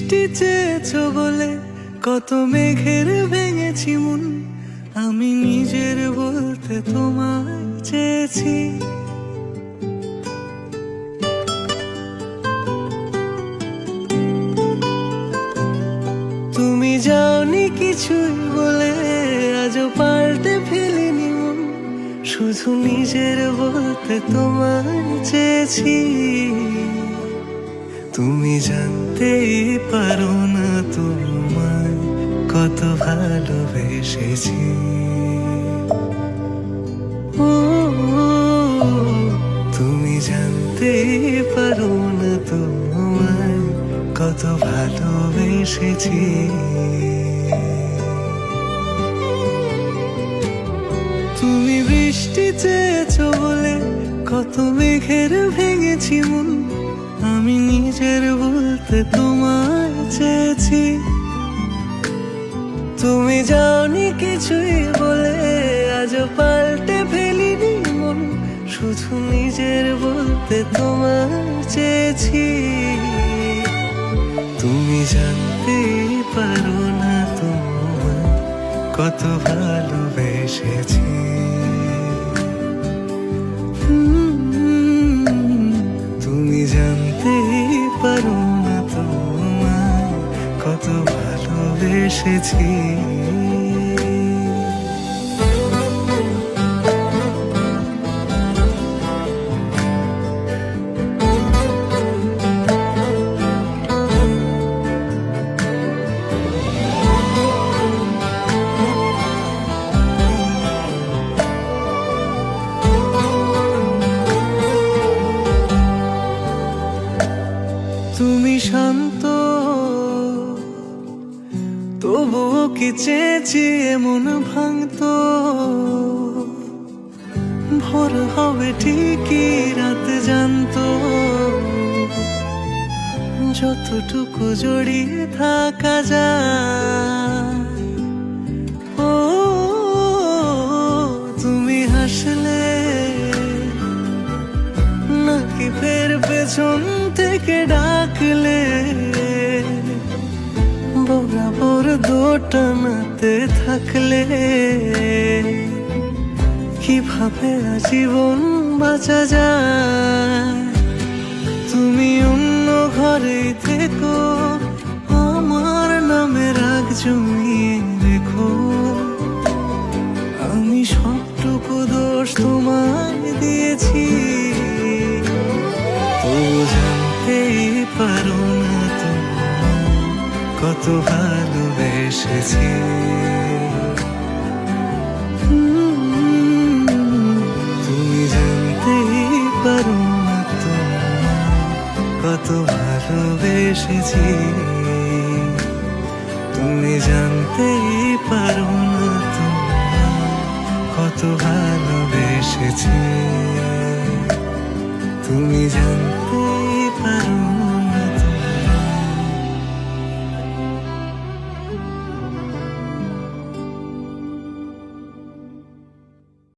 বৃষ্টি চেয়েছো বলে কত মেঘের ভেঙেছি মন, আমি নিজের বলতে তোমায় চেয়েছি। তুমি যাওনি কিছুই বলে আজও পাল্টে ফেলিনি মন, শুধু নিজের বলতে তোমায় চেয়েছি। তুমি জানতেই পারো না তোমায় কত ভালোবেসেছি। ও তুমি জানতেই পারো না তোমায় কত ভালোবেসেছি। তুমি বৃষ্টি চেয়েছো বলে কত মেঘের ভেঙেছি মন, আমি নিজের বলতে তোমায় চেয়েছি। তুমি যাওনি কিছুই বলে আজও পাল্টে ফেলিনি মন, শুধু নিজের বলতে তোমায় চেয়েছি। তুমি জানতেই পারো না তোমায় কত ভালোবেসেছি। তুমি জানতেই পারো না তোমায় কত ভালোবেসেছি। তুমি শান্ত তবুও কি চেয়েছি এমন ভাঙতো, ভোর হবে ঠিকই রাত জানতো, যতটুকু জড়িয়ে থাকা যায়। ও তুমি হাসলে নাকি ফের পেছন থেকে ডাকলে, বরাবর দোটানাতে থাকলে কিভাবে আজীবন বাঁচা যায়। তুমি অন্য ঘরে থেকো, আমার নামে রাগ জমিয়ে রেখো, আমি সবটুকু দোষ তোমায় দিয়েছি। তো জানতেই পারো না তোমায় কত ভালোবেসেছি। তুমি জানতেই পারো না তোমায় কত ভালোবেসেছি। তুমি জানতেই পারো না তোমায় কত ভালোবেসেছি। তুমি জানতেই পারো